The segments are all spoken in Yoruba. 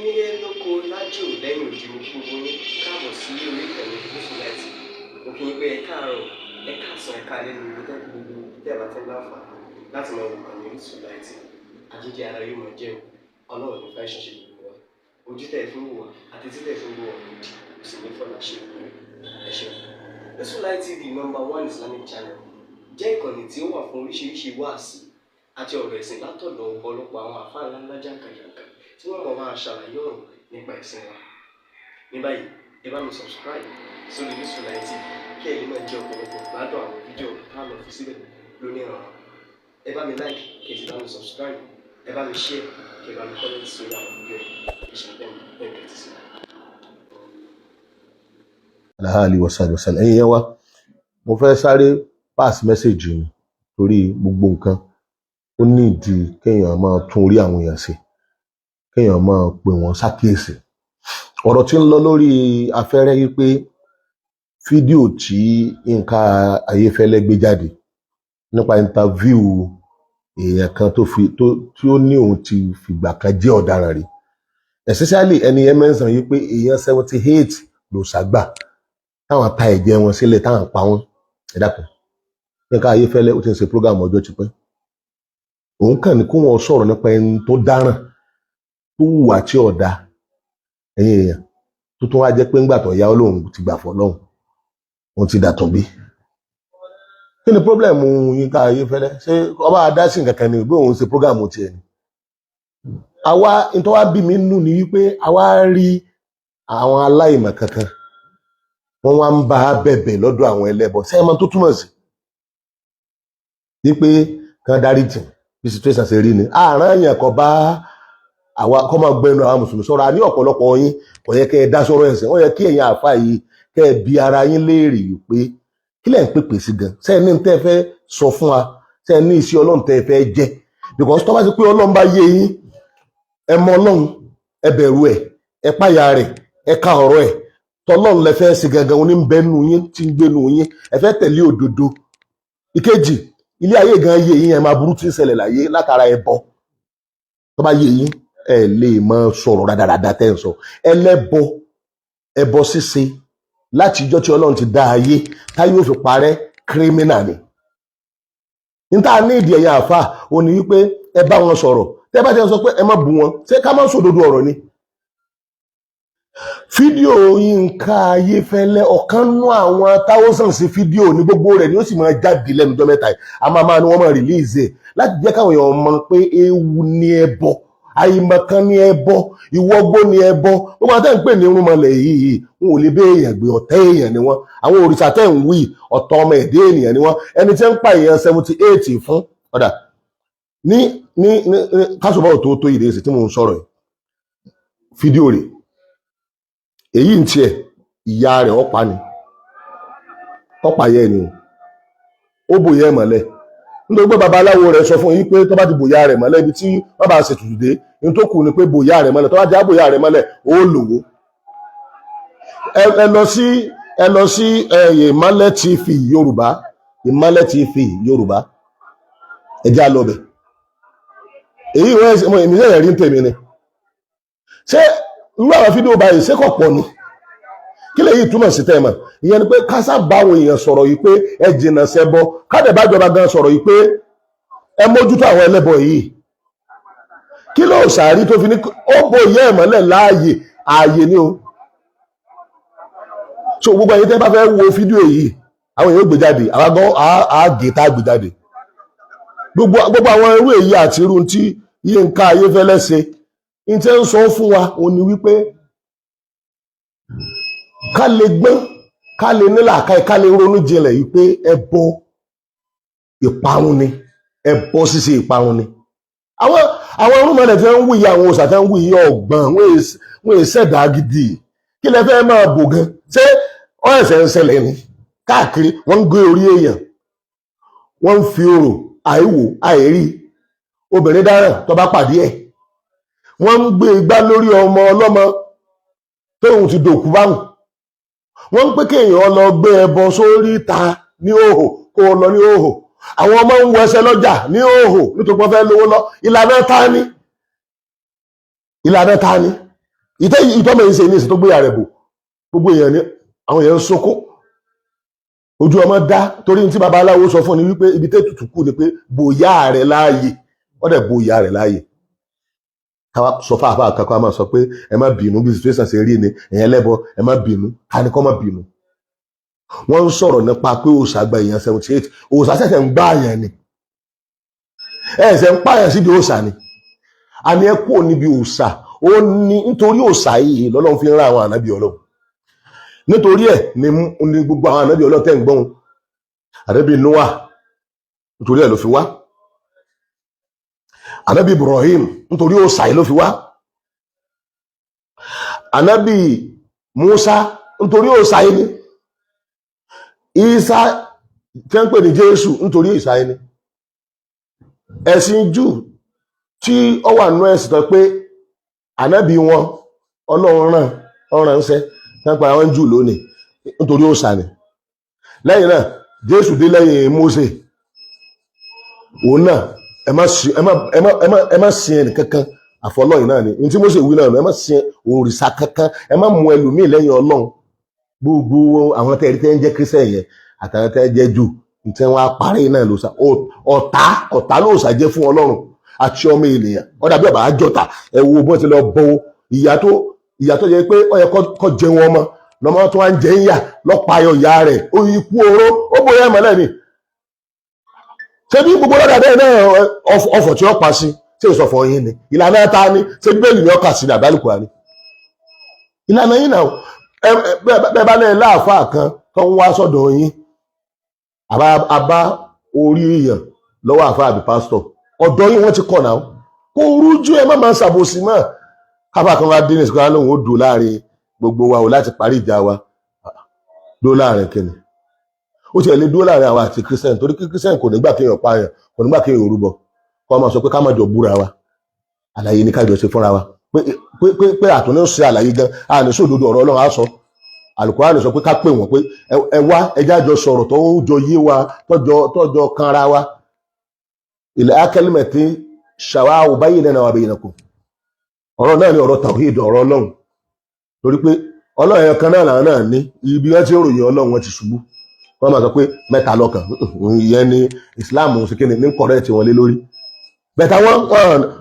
nílé lóko lájò lẹ́yìn òdì gbogbo ní káàbọ̀ sí orí ìkànnì Mùsùlùmí. Mo kí yín pé ẹ káàárọ̀, ẹ káàsán, ẹ káalẹ́ ní ibi tẹ́ bá tẹ́ láǹfààní láti máa wò ìkànnì Mùsùlùmí. Àjíjẹ ara yóò máa jẹun, Ọlọ́run ní fẹ́ ṣẹ̀ṣẹ̀ gbogbo wa. Ojú tẹ̀ fún wò wá àti tí tẹ̀ fún wò wá lòdì, kò sì ní fọ́nà ṣe ìwé. Ẹ ṣeun. Mùsùlùmí TV #1 Islamic channel jẹ́ ìkànnì tí ó wà fún oríṣiríṣi wáàsí àti ọ̀rọ̀ ẹ̀sìn látọ̀dọ̀ ọ̀pọ̀lọpọ̀ àwọn àfáà ńláńlá jàǹkàjàǹkà tí wọ́n mọ̀ máa ṣàlàyé ọ̀rọ̀ nípa ẹ̀sìn wa. Ní báyìí, ẹ bá mi subscribe sórí Mùsùlùmí TV kí ẹ lè máa jẹ ọ̀pọ̀lọpọ̀ gbádùn àwọn fídíò táwọn fi síbẹ̀ lónìí ọ̀rọ̀. Ẹ bá mi like kí ẹ sì bá mi subscribe, ẹ bá mi share kí ẹ bá mi comment sórí àwọn fídíò yìí. Ìṣẹ̀lẹ̀ bẹ́ẹ̀ kẹ́tì sí. Alahali wasallam wasallam. Ẹ̀yin yẹn wá, mo fẹ́ sáré pass message ni torí gbogbo nǹkan ó ní ìdí kéèyàn máa tún orí àwọn èèyàn ṣe, kéèyàn máa pè wọ́n ṣàkíyèsí. Ọ̀rọ̀ tí ń lọ lórí afẹ́rẹ́ yìí pé fídíò tí Yínká Ayéfẹ́lẹ́ gbé jáde nípa interview èèyàn kan tí ó ní òun ti fìgbà kan jẹ́ ọ̀daràn rí, especially ẹni yẹn mẹ́sàn yìí pé èèyàn 78 ló ṣàgbà táwọn ta ẹ̀jẹ̀ wọn sílẹ̀ táwọn pa wọ́n. Ẹ dákun, Yínká Ayéfẹ́lẹ́ ó ti ń ṣe program ọjọ́ ti pẹ́, òun kàn ní kó wọn sọ̀rọ̀ nípa ẹni tó dáràn tó hùwà tí ọ̀dà, ẹ̀yin èèyàn tó tún wá jẹ́ pé ńgbà tó yá Ọlọ́run ti gbà fọ́ lọ́hùn, òun ti dàtún bí. Kí ni pọ́blẹ́mù Yínká Ayéfẹ́lẹ́? Ṣé ọba adásìn kankan ni bí òun ṣe program tiẹ̀ ni? Àwa nítorí wá bí mi nù ní wípé àwa rí àwọn aláìmọ̀ kankan wọ́n wá ń bá bẹ̀bẹ̀ lọ́dọ̀ àwọn ẹlẹ́bọ. Ṣé ẹ mọ̀ tó túmọ̀ sí? Wípé kan dárí jìn bí situation ṣe rí ni. Àárín àyàn kan bá àwa kọ́ máa gbẹnu àwọn mùsùlùmí sọ̀rọ̀. A ní ọ̀pọ̀lọpọ̀ yín kò yẹ kẹ́ ẹ dá sọ̀rọ̀ ẹ̀sìn. Wọ́n yẹ kí ẹ̀yin àfa yìí kẹ́ ẹ bi ara yín léèrè pé kí lẹ̀ ń pèpè sí gan. Ṣé ẹ ní tẹ́ fẹ́ sọ fún wa? Ṣé ẹ ní iṣẹ́ Ọlọ́run tẹ́ fẹ́ jẹ́? Because tó bá ti pé Ọlọ́run bá yé yín, ẹ mọ Ọlọ́run, ẹ bẹ̀rù ẹ̀, ẹ páyà rẹ̀, ẹ ka ọ̀rọ̀ ẹ̀. Tọ́lọ́run lẹ fẹ́ sí gangan oní ń bẹ́nu yín tí ń gbénu yín, ẹ fẹ́ tẹ̀lé òdodo. Ìkejì, ilé ayé gan yé yín, ẹ máa burú tí ń ṣẹlẹ̀ láyé látara ẹbọ. Tó bá yé yín, ẹ lè máa sọ̀rọ̀ rádaràda tẹ́ ń sọ. Ẹlẹ́bọ, ẹbọ ṣíṣe láti ìjọ́ tí Ọlọ́run ti dá ayé táyé ó fi parẹ́, kírímínà ni. Níta ní ìdí ẹ̀yà àfà ò ní wípé ẹ bá wọn sọ̀rọ̀. Tẹ́ bá ti sọ pé ẹ má bú wọn, ṣé ká má sòdodo ọ̀rọ̀ ni? Fídíò Yínká Ayéfẹ́lẹ́ ọ̀kan nú àwọn thousands fídíò ní gbogbo rẹ̀ ni ó sì máa jáde lẹ́nu ọjọ́ mẹ́ta yìí. A máa ní wọ́n máa release ẹ̀ láti jẹ́ káwọn èèyàn mọ̀ pé ewu ni ẹbọ, àìmọ̀kan ni ẹbọ, ìwọ́gbó ni ẹbọ. Gbogbo àtẹ́ ń pè ní irúnmọlẹ̀ yìí wọn ò lè bẹ́ èèyàn gbé, ọ̀tá èèyàn ni wọ́n. Àwọn òrìṣà tẹ́ ń wí ọ̀tọ̀ ọmọ ẹ̀dẹ́ ènìyàn ni wọ́n. Ẹni tí ń pa èèyàn 78 fún ọ̀dà ní kásùbọ̀ tó ìrẹsì tí mò ń sọ̀rọ̀ yìí, fídíò rẹ̀ èyí ń tiẹ̀ ìyá rẹ̀ ọ̀pá ni ọ̀pá yẹ ni ó bòyẹ mọ́lẹ̀ nítorí pé babaláwo rẹ̀ sọ fún yín pé tó bá ti bòyá rẹ̀ mọ́lẹ̀ ibi tí wọ́n bá ṣe tùtù dé ní tó kù ni pé bòyá rẹ̀ mọ́lẹ̀ tó bá já bòyá rẹ̀ mọ́lẹ̀ ó lòwó. ẹ lọ sí Ìmọ́lẹ̀ TV Yorùbá, Ìmọ́lẹ̀ TV Yorùbá, ẹ já lọ bẹ̀. Èyí wọ́n èmi sẹ́yìn rí ń tèmi ni. Ṣé irú àwọn fídíò báyìí ṣé kò pọ̀ ni? Kí lè yìí túmọ̀ sí tẹ́ẹ̀mọ̀? Ìyẹn ni pé kásá bá àwọn èèyàn sọ̀rọ̀ yìí pé ẹ jìnnà ṣẹbọ, kádẹ̀ bá jọba gan sọ̀rọ̀ yìí pé ẹ mójútó àwọn ẹlẹ́bọ yìí. Kí ló ṣàrí tó fi ní ó bo ìyá ẹ̀ mọ́lẹ̀ láàyè ààyè ni o. So gbogbo ẹ̀yin tẹ́ bá fẹ́ wo fídíò yìí, àwọn èèyàn gbé jáde, àwọn gan àgè tá gbé jáde. Gbogbo àwọn irú èyí àti irú tí Yínká Ayéfẹ́lẹ́ ṣe in tí ń sọ fún wa ó ní wípé ká lè gbọ́n, ká lè nílàáká, ká lè ronú jinlẹ̀ wípé ẹbọ ìparun ni, ẹbọ ṣíṣe ìparun ni. Àwọn irúnmọlẹ̀ tí ń wù yí, àwọn òòṣà tí ń wù yí ọ̀gbọ̀n wọ́n ìṣẹ̀dá gidi. Kí lẹ fẹ́ máa bò gan? Ṣé ọ̀ẹ̀sẹ̀ ń ṣẹlẹ̀ ni? Káàkiri wọ́n ń gbé orí èèyàn, wọ́n ń fi orò àìwò àìrí obìnrin dáràn tó bá pàdé ẹ̀, wọ́n ń gbé igbá lórí ọmọ ọlọ́mọ tóun ti dòkú báhùn, wọ́n ń pé kéèyàn lọ gbé ẹbọ sórí ìta ní òhò kó lọ ní òhò, àwọn ọmọ ń wẹsẹ̀ lọ́jà ní òhò nítorí wọ́n fẹ́ lówó lọ. Ìlànà ta ni? ìtọ́mọ̀ yìí ṣe ní ìsìn tó gbéyà rẹ̀ bò gbogbo èèyàn ní àwọn èèyàn ń sókó ojú ọmọ dá torí tí babaláwo sọ fún ni wípé ibi tètùtù kù ni pé bòyá rẹ̀ láàyè wọ́n dẹ̀ bòyá rẹ̀ láàyè káwá sọ fáfá àkàkọ́ a máa sọ pé ẹ má bínú bí situation ṣe rí ni èèyàn lẹ́bọ ẹ má bínú ká ní kọ́ má bínú wọ́n ń sọ̀rọ̀ nípa pé òòṣà gba èèyàn 78 òòṣà ṣẹ̀ṣẹ̀ ń gbá àyàn ni ẹ̀ṣẹ̀ ń pààyàn síbi òòṣà ni a ní ẹ kúrò níbi òòṣà ó ní nítorí òòṣà yìí lọ́lọ́run fi ń rán àwọn ànábì ọlọ́run nítorí ẹ̀ ní gbogbo àwọn ànábì ọlọ́run tẹ́ ń gbọ́n ànábì Noah nítorí ẹ̀ ló fi wá ànábì Ibrahim nítorí òòṣà yìí ló fi wá ànábì Musa nítorí òòṣà yìí ni Isa tí wọ́n ń pè ní Jésù nítorí òòṣà yìí ni ẹ̀sìn Júù tí ó wà nínú ẹ̀sìn tó pé ànábì wọn ọlọ́run ránṣẹ́ nípa àwọn Júù lónìí nítorí òòṣà ni lẹ́yìn náà Jésù dé lẹ́yìn Mósè òun náà ẹ má sin ẹnì kankan àfọlọ́yìn náà ni ní tí Mósè wí náà ẹ má sin òrìṣà kankan ẹ má mú ẹlòmíì lẹ́yìn Ọlọ́run gbogbo àwọn tẹ́ẹ̀rí tẹ́ ń jẹ́ kírísítẹ̀ yẹn àtàwọn tẹ́ ń jẹ́ Júù tí wọ́n á parí náà lòsà ọ̀tá lòsà jẹ́ fún Ọlọ́run àti ọmọ ènìyàn ọ̀dà bí ọba àjọta ẹ wo bó ti lọ bọ ìyá tó yẹ pé ó yẹ kó jẹun ọmọ lọmọ tó wá ń jẹ ń yà lọ́pàá ayọ̀ ìyá rẹ̀ ó ikú oró ó bóyá ẹ̀mọ́lẹ̀ ni ṣé bí gbogbo lọ́dà bẹ́ẹ̀ náà ọ̀fọ̀ tí ó pa sí ṣé ìsọ̀fọ̀ yín ni ìlànà ta ni ṣé bíbélì ni ọkà sí ní àbálùkù àní ìlànà yín náà bẹ́ẹ̀ bá lẹ́yìn láàfáà kan tó ń wá sọ́dọ̀ yín àbá orí èèyàn lọ́wọ́ àfáà àbí pásítọ̀ ọ̀dọ̀ yín wọ́n ti kọ̀ náà kó rújú ẹ má máa ṣàbòsí mọ́ káfà kan wá dé ní ìsìnkú lóhùn ó dùn láàrin gbogbo wa ò láti parí ìjà wa dó láàrin kìnnì ó ti ẹ̀ lè dúró láàrin àwa àti kírísítẹ́nì torí kírísítẹ́nì kò nígbà kéèyàn pààyàn kò nígbà kéèyàn rúbọ kọ́ máa sọ pé ká má jọ búra wa àlàyé ní kájọ ṣe fúnra wa pé àtúnní ń ṣe àlàyé gan àní sódodo ọ̀rọ̀ Ọlọ́run á sọ Àlùkùránì sọ pé ká pè wọ́n pé ẹ wá ẹjá jọ sọ̀rọ̀ tó jọ yé wa tọ́jọ kanra wa ilẹ̀ akẹ́lẹ́mẹ̀tì ṣàwá òbáyé náà wà bẹ́yìn nàkó ọ̀rọ̀ náà ni ọ̀rọ̀ tàwhídì ọ̀rọ̀ Ọlọ́run torí pé Ọlọ́run ẹ̀yọ kan náà làwọn náà ní ibi wọn ti ròyìn Ọlọ́run wọn ti ṣubú wọ́n máa sọ pé mẹ́ta lọ́kan ìyẹn ni Islam ṣe kí ni ní kọ̀rẹ́ẹ̀tì wọn lé lórí bẹ̀tà wọn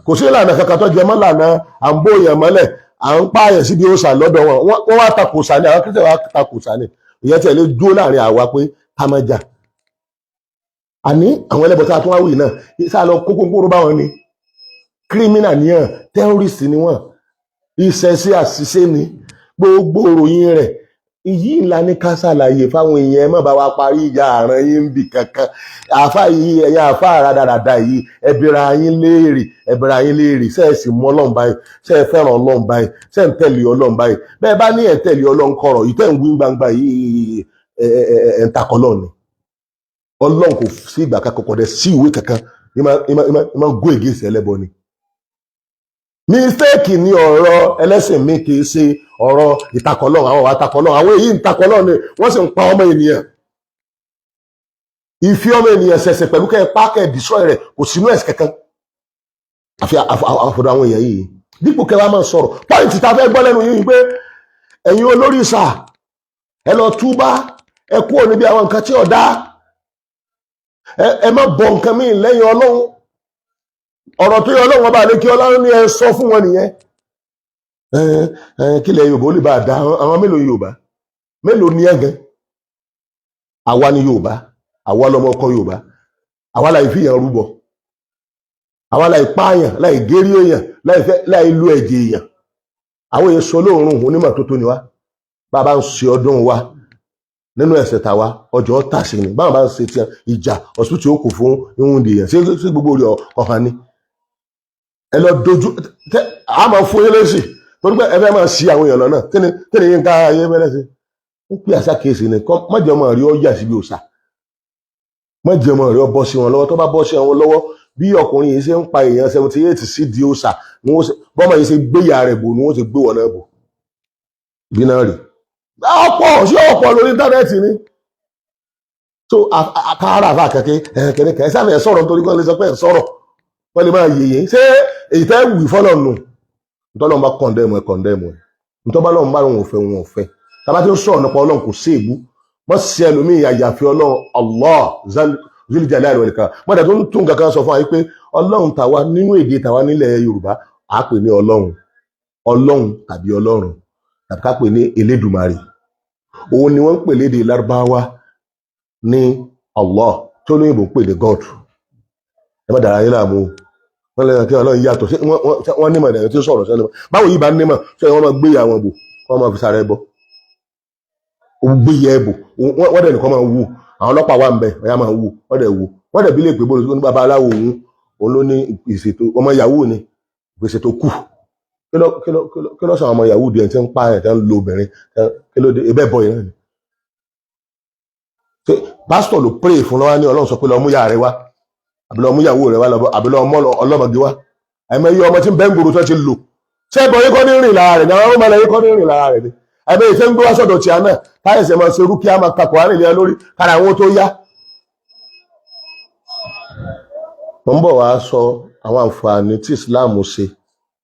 kò sí ìlànà kankan tó jẹ mọ́ lànà à ń bóyàn mọ́lẹ̀ à ń pààyàn síbi òòṣà lọ́dọ̀ wọn wọ́n wá takò sani àwọn kírísítẹ̀ wá takò sani ìyẹn tí ẹ lè dúró láàrin àwa pé ká má jà àní àwọn ẹlẹ́bọ̀tà tó wá wì náà sáà lọ kókó kóró báwọn ni kírímínà níyàn tẹ́rọ́rìsì ni wọ́n ìṣẹ̀ṣe àṣìṣe ni gbogbo òròyìn rẹ̀ ìyí ńlá ní ká ṣàlàyé fáwọn èèyàn ẹ má bá wa parí ìjà àrùn yín bì kankan àáfà yìí ẹ̀yà àáfà rádaràda yìí ẹbìrà yín léèrè ṣe é sì mú Ọlọ́run báyìí ṣe é fẹ́ràn Ọlọ́run báyìí ṣe ń tẹ̀lé Ọlọ́run báyìí bẹ́ẹ̀ bá ní ẹ̀ tẹ̀lé Ọlọ́run kọ̀rọ̀ yìí tẹ̀ ń wí gbangba yìí ẹ̀ ń takọ̀ ni Ọlọ́run kò sí ìgbà kankan kọ̀dẹ̀ sí ìwé kankan ìmọ̀ gún ègé ìṣẹ̀lẹ̀bọ ni mistake ni ọ̀rọ̀ ẹlẹ́sìn mi kì í ṣe ọ̀rọ̀ ìtakọ̀lọ́ àwọn àtakọ̀lọ́ àwọn èyí ìtakọ̀lọ́ ni wọ́n sì ń pa ọmọ ènìyàn ìfi ọmọ ènìyàn ṣẹ̀ṣẹ̀ pẹ̀lú kẹ́ pákẹ́ destroy rẹ̀ kò sínú ẹ̀sìn kankan àfi àfọ̀dọ̀ àwọn èèyàn yìí dípò kẹwàá máa sọ̀rọ̀ pọ́ìntì tá a fẹ́ gbọ́ lẹ́nu yìí pé ẹ̀yin olórìṣà ẹ lọ túbá ẹ kúrò níbi àwọn nǹkan tí ò dá ẹ má bọ nǹkan míì lẹ́yìn Ọlọ́run ọ̀rọ̀ tó yẹ Ọlọ́run ọba àlékí Ọlọ́run ní ẹ sọ fún wọn nìyẹn kílẹ̀ Yorùbá ó lè bá a dá àwọn mélòó Yorùbá mélòó ní ẹ̀gẹ́ àwa ni Yorùbá àwa lọmọ ọkọ Yorùbá àwa láì fi èèyàn rúbọ àwa láì pààyàn láì gérí èèyàn láì lu ẹ̀jẹ̀ èèyàn àwọn èèyàn sọ lóòrùn onímọ̀ tó tó ni wá bàbá ń ṣe ọdún wa nínú ẹ̀sẹ̀ tàwa ọjọ́ tàṣí ni báwọn bá ń ṣe ti ìjà ọ̀sùn tí ó kù fún ìhun ìdìyàn sí gbogbo orí ọ̀hán ni ẹ lọ dojú a máa fún yín lẹ́sìn torí pé ẹ fẹ́ máa ṣí àwọn èèyàn lọ́nà kí ni Yínká ayé bẹ́rẹ̀ sí ń pè àṣà kéèsì ni mọ́jọ́ ọmọ rí ọ yà síbi òòṣà mọ́jọ́ ọmọ rí ọ bọ́ sí wọn lọ́wọ́ tó bá bọ́ sí wọn lọ́wọ́ bí ọkùnrin yìí ṣe ń pa èèyàn 78 sí di òòṣà bọ́mọ yìí ṣe gbé ìyá rẹ̀ bò ni wọ́n ṣe gbé wọn náà bò bí náà rí ọ̀pọ̀ lórí íńtánẹ́ẹ̀tì ni so àkàrà àfà kẹ̀kẹ́ kẹ̀kẹ́ ẹ sáfẹ́ sọ̀rọ̀ nítorí kan lè sọ pé ẹ sọ̀rọ̀ wọ́n lè máa yèyè ṣé èyí tẹ́ wì fọ́lọ̀ nù tọ́lọ́ bá kọ̀ndẹ́mù ẹ̀ nítorí bá lọ́run bá lọ́run ò fẹ́ tàbá tí ó sọ̀rọ̀ nípa ọlọ́run kò sí ègbú wọ́n sì ẹlòmíì àyàfi ọlọ́run Allah zul jalali wal ikram wọ́n dẹ̀ tó ń tún kankan sọ fún wa pé ọlọ́run tàwa nínú èdè tàwa nílẹ̀ Yorùbá à pè ní ọlọ́run tàbí ọlọ́run tàbí ká pè ní Elédùmarè òun ni wọ́n ń pè lédè Lárúbáwá ní Allah tó lóyìnbó ń pè ní God ẹ má dàrá yín láàmú wọ́n lẹ́yìn kí ọlọ́run yàtọ̀ wọ́n nímọ̀ ẹ̀dẹ̀ tí ó sọ̀rọ̀ sẹ́nu báwo yìí bá nímọ̀ ṣé wọ́n máa gbé àwọn bò wọ́n máa fi sára ẹbọ gbé yẹ ẹbò wọ́n dẹ̀ nìkan máa wù àwọn ọlọ́pàá wà ń bẹ̀ ọ̀yá máa wù wọ́n dẹ̀ wù wọ́n dẹ̀ bí lè pè bó ní bàbá aláwo òun ló ní ìṣètò ọmọ yahoo ni ìgbésẹ̀ tó kù kí ló sọ àwọn ọmọ yahoo di ẹni tí ń pa ẹ̀ tí ń lo obìnrin kí ló dé ebẹ́ bọ̀ yẹn ni. pásítọ̀ ló pray fún lọ́wọ́ ní ọlọ́run sọ pé lọ́ọ́ mú yàrá rẹ wá àbí lọ́ọ́ mú yàwó rẹ wá àbí lọ́ọ́ mọ́ ọlọ́mọge wá àìmọ̀ iye ọmọ tí ń bẹ́ ń gbòòrò tó ti lò ṣé ẹbọ yìí kọ́ ní rìn lára rẹ̀ ní àwọn ọmọ ẹlẹ́yìn kọ́ ní rìn lára rẹ̀ ni àìmọ̀ ìṣe ń gbé wá sọ̀dọ̀ tí a náà táyẹ̀sẹ̀ máa ṣe rúkìá máa kakọ̀ àrìn lẹ́yìn lórí kára àwọn tó yá. mo ń bọ̀ wá sọ àwọn àǹfààní tí Islam ṣe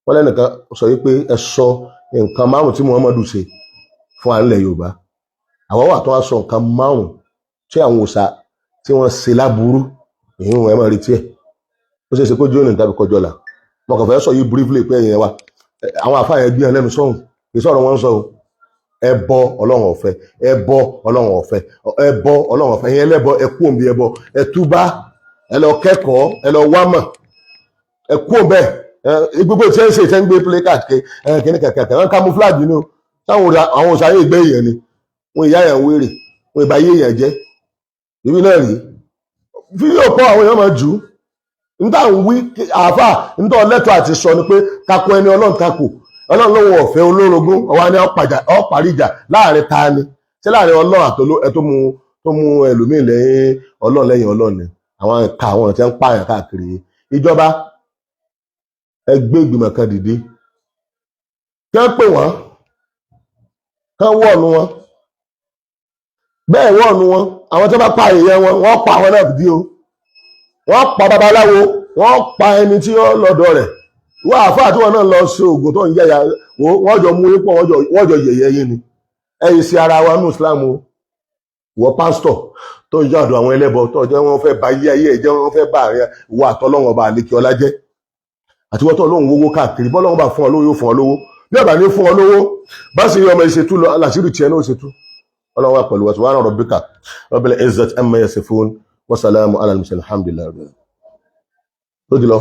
wọ́n lẹ́nìkan sọ wípé ẹ sọ nǹkan márùn tí Muhammadu ṣe fún wa nílẹ̀ Yorùbá àwọn wà tó wá sọ nǹkan márùn tí àwọn òòṣà tí wọ́n ṣe láburú èyí wọn ẹ máa retí ẹ̀ ó ṣe é ṣe kó jóni tàbí kọjọ́ là mo kàn fẹ́ sọ yìí briefly pé ẹ̀yìn wa àwọn àfáà yẹn gbé ẹ lẹ́nu sọ́hùn kì í sọ̀rọ̀ wọn sọ ẹbọ Ọlọ́run ọ̀fẹ́ ẹbọ Ọlọ́run ọ̀fẹ́ ẹbọ Ọlọ́run ọ̀fẹ́ ẹ̀yin ẹlẹ́bọ ẹ kú òǹbí ẹbọ ẹ túbá ẹ lọ kẹ́kọ̀ọ́ ẹ lọ wámọ̀ ẹ kú òǹbẹ gbogbo tí ẹ ń ṣe ìṣẹ́ ń gbé play card kíní kẹ̀kẹ́ wọn camouflage nínú táwọn àwọn òṣàyè ìgbẹ́ èèyàn ni wọn ìyá yẹn wéré wọn ìbá yé èèyàn jẹ́ ibi náà rí fídíò kọ́ àwọn èèyàn máa jù ú níta ń wí àáfà níta ọlẹ́tọ̀ àti sọ ni pé takò ẹni Ọlọ́run takò Ọlọ́run lọ́wọ́ ọ̀fẹ́ olórogún ọwọ́ ni ọ̀parí ìjà láàrin ta ni ṣé láàrin Ọlọ́run àtọ́lọ́ tó mú ẹlòmíì lẹ́yìn Ọlọ́run lẹ́yìn Ọlọ́run ni àwọn ẹ̀ka àwọn tí ń pààyàn káàkiri ìjọba ẹgbẹ́ ìgbìmọ̀ kan dìde kí wọ́n pè wọ́n kí wọ́n wọ́ọ̀nù wọn bẹ́ẹ̀ wọ́ọ̀nù wọn àwọn tó bá pa èèyàn wọn wọ́n pa àwọn náà dí o wọ́n pa babaláwo wọ́n pa ẹni tí ó lọ́dọ̀ rẹ̀ wọ́n àfáà tí wọ́n náà lọ sí oògùn tó ń yẹ̀yà wọ́n jọ mú ipò wọ́n jọ yẹ̀yẹ́ yín ni ẹ̀yìn sí ara wa ní Islam o wọ́n pásítọ̀ tó ń yàdọ̀ àwọn ẹlẹ́bọ tó jẹ́ wọ́n fẹ́ bá yí ayé ẹ̀jẹ̀ wọ́n fẹ́ bá ìwà àtọ́lọ́wọ́n ọba àlekè ọlá jẹ́ àti wọ́n tó lóun wówó káàkiri bọ́lọ́wọ́n bá fún ọ lówó yóò fún ọ lówó bí ọ̀bà ní fún ọ lówó bá sì rí ọmọ ìṣètú lọ aláṣírí tiẹ̀ náà ṣètú ọlọ́wọ́ pẹ̀lú wa subhana rabbika rabbil izzati amma yasifun wa salamun ala al-mursalin alhamdulillah tó di lọ.